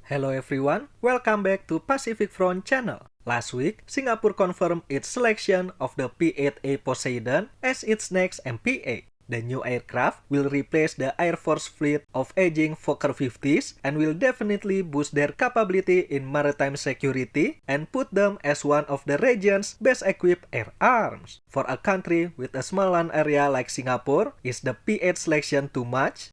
Hello everyone, welcome back to Pacific Front channel. Last week, Singapore confirmed its selection of the P-8A Poseidon as its next MPA. The new aircraft will replace the Air Force fleet of aging Fokker 50s and will definitely boost their capability in maritime security and put them as one of the region's best-equipped air arms. For a country with a small land area like Singapore, is the P-8 selection too much?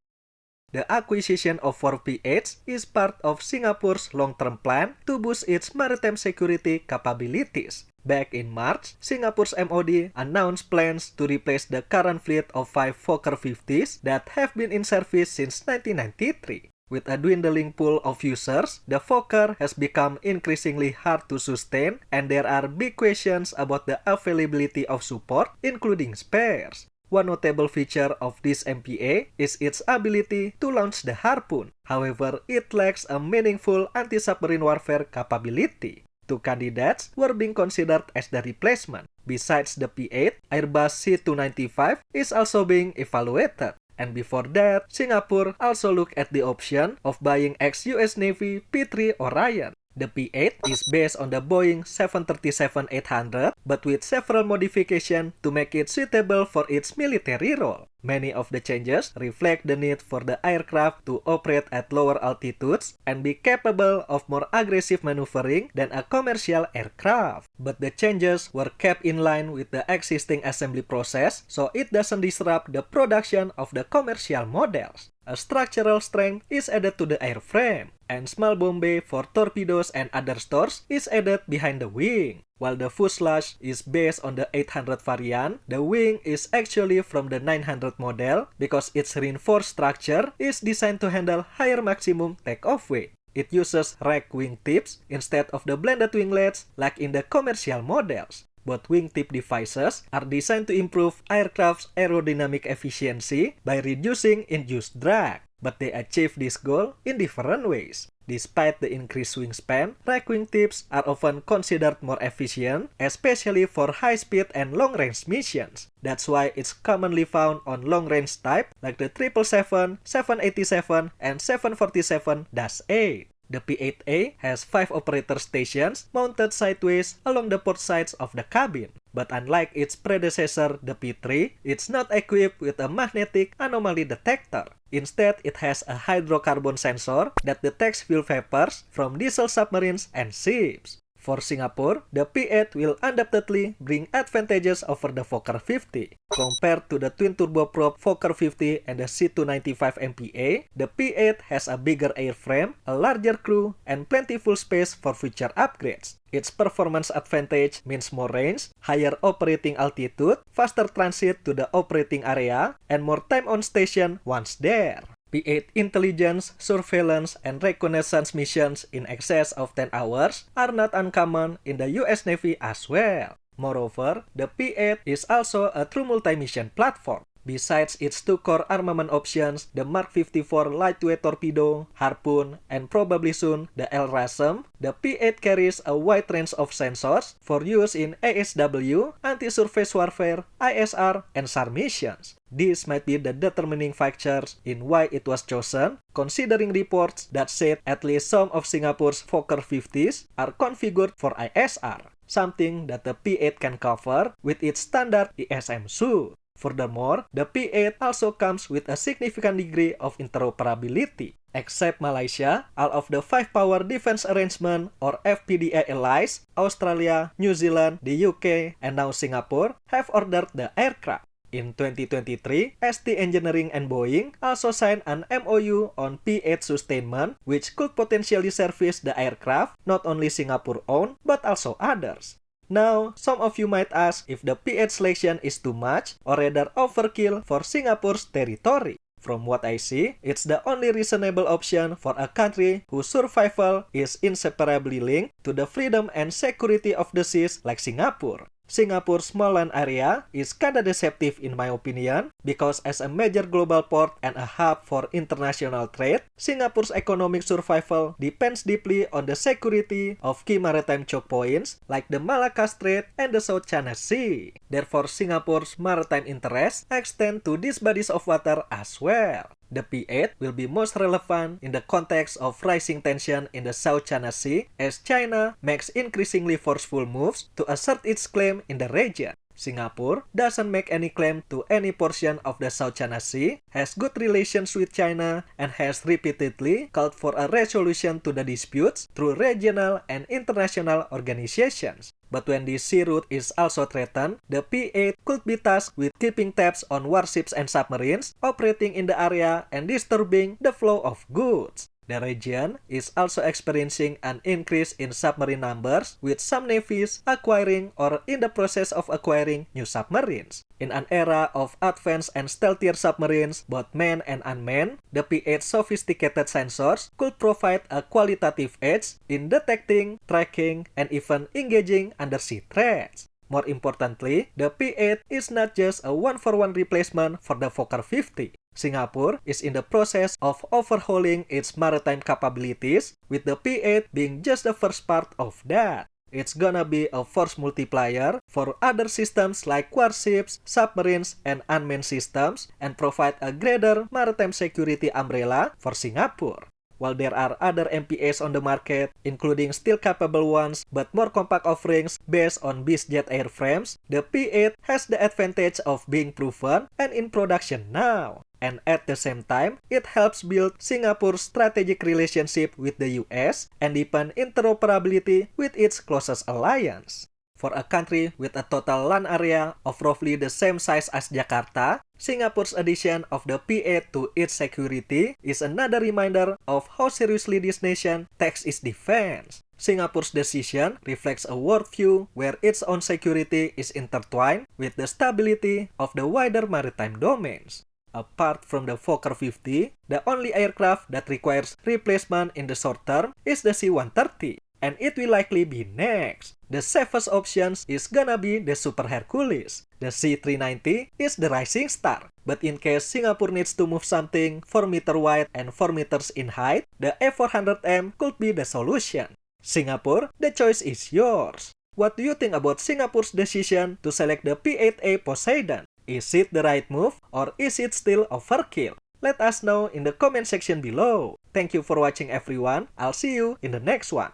The acquisition of 4 P-8s is part of Singapore's long-term plan to boost its maritime security capabilities. Back in March, Singapore's MOD announced plans to replace the current fleet of 5 Fokker 50s that have been in service since 1993. With a dwindling pool of users, the Fokker has become increasingly hard to sustain, and there are big questions about the availability of support, including spares. One notable feature of this MPA is its ability to launch the Harpoon. However, it lacks a meaningful anti-submarine warfare capability. Two candidates were being considered as the replacement. Besides the P-8, Airbus C295 is also being evaluated. And before that, Singapore also looked at the option of buying ex-US Navy P-3 Orion. The P-8 is based on the Boeing 737-800, but with several modifications to make it suitable for its military role. Many of the changes reflect the need for the aircraft to operate at lower altitudes and be capable of more aggressive maneuvering than a commercial aircraft. But the changes were kept in line with the existing assembly process, so it doesn't disrupt the production of the commercial models. A structural strength is added to the airframe, and small bomb bay for torpedoes and other stores is added behind the wing. While the fuselage is based on the 800 variant, the wing is actually from the 900 model because its reinforced structure is designed to handle higher maximum takeoff weight. It uses rack wingtips instead of the blended winglets like in the commercial models. Both wingtip devices are designed to improve aircraft's aerodynamic efficiency by reducing induced drag, but they achieve this goal in different ways. Despite the increased wingspan, rack wingtips are often considered more efficient, especially for high-speed and long-range missions. That's why it's commonly found on long-range type like the 777, 787, and 747-8. The P-8A has 5 operator stations mounted sideways along the port sides of the cabin. But unlike its predecessor, the P-3, it's not equipped with a magnetic anomaly detector. Instead, it has a hydrocarbon sensor that detects fuel vapors from diesel submarines and ships. For Singapore, the P-8 will undoubtedly bring advantages over the Fokker 50. Compared to the twin-turboprop Fokker 50 and the C295 MPA, the P-8 has a bigger airframe, a larger crew, and plentiful space for future upgrades. Its performance advantage means more range, higher operating altitude, faster transit to the operating area, and more time on station once there. P-8 intelligence, surveillance, and reconnaissance missions in excess of 10 hours are not uncommon in the US Navy as well. Moreover, the P-8 is also a true multi-mission platform. Besides its 2 core armament options, the Mark 54 lightweight torpedo, Harpoon, and probably soon the rsaf, the P-8 carries a wide range of sensors for use in ASW, anti-surface warfare, ISR, and SAR missions. This might be the determining factors in why it was chosen, considering reports that said at least some of Singapore's Fokker 50s are configured for ISR, something that the P-8 can cover with its standard ESM suite. Furthermore, the P-8 also comes with a significant degree of interoperability. Except Malaysia, all of the 5 Power Defense Arrangement or FPDA allies, Australia, New Zealand, the UK, and now Singapore have ordered the aircraft. In 2023, ST Engineering and Boeing also signed an MOU on P-8 sustainment, which could potentially service the aircraft, not only Singapore-owned, but also others. Now, some of you might ask if the P-8 selection is too much or rather overkill for Singapore's territory. From what I see, it's the only reasonable option for a country whose survival is inseparably linked to the freedom and security of the seas like Singapore. Singapore's small land area is kinda deceptive in my opinion because as a major global port and a hub for international trade, Singapore's economic survival depends deeply on the security of key maritime choke points like the Malacca Strait and the South China Sea. Therefore, Singapore's maritime interests extend to these bodies of water as well. The P-8 will be most relevant in the context of rising tension in the South China Sea as China makes increasingly forceful moves to assert its claim in the region. Singapore doesn't make any claim to any portion of the South China Sea, has good relations with China, and has repeatedly called for a resolution to the disputes through regional and international organizations. But when the sea route is also threatened, the P-8 could be tasked with keeping tabs on warships and submarines operating in the area and disturbing the flow of goods. The region is also experiencing an increase in submarine numbers, with some navies acquiring or in the process of acquiring new submarines. In an era of advanced and stealthier submarines, both manned and unmanned, the P-8's sophisticated sensors could provide a qualitative edge in detecting, tracking, and even engaging undersea threats. More importantly, the P-8 is not just a one-for-one replacement for the Fokker 50. Singapore is in the process of overhauling its maritime capabilities, with the P-8 being just the first part of that. It's gonna be a force multiplier for other systems like warships, submarines, and unmanned systems, and provide a greater maritime security umbrella for Singapore. While there are other MPAs on the market, including still capable ones but more compact offerings based on bizjet airframes, the P-8 has the advantage of being proven and in production now. And at the same time, it helps build Singapore's strategic relationship with the US and deepen interoperability with its closest alliance. For a country with a total land area of roughly the same size as Jakarta, Singapore's addition of the P-8 to its security is another reminder of how seriously this nation takes its defense. Singapore's decision reflects a worldview where its own security is intertwined with the stability of the wider maritime domains. Apart from the Fokker 50, the only aircraft that requires replacement in the short term is the C-130. And it will likely be next. The safest option is gonna be the Super Hercules. The C-390 is the rising star. But in case Singapore needs to move something 4 meter wide and 4 meters in height, the A400M could be the solution. Singapore, the choice is yours. What do you think about Singapore's decision to select the P-8A Poseidon? Is it the right move, or is it still overkill? Let us know in the comment section below. Thank you for watching everyone. I'll see you in the next one.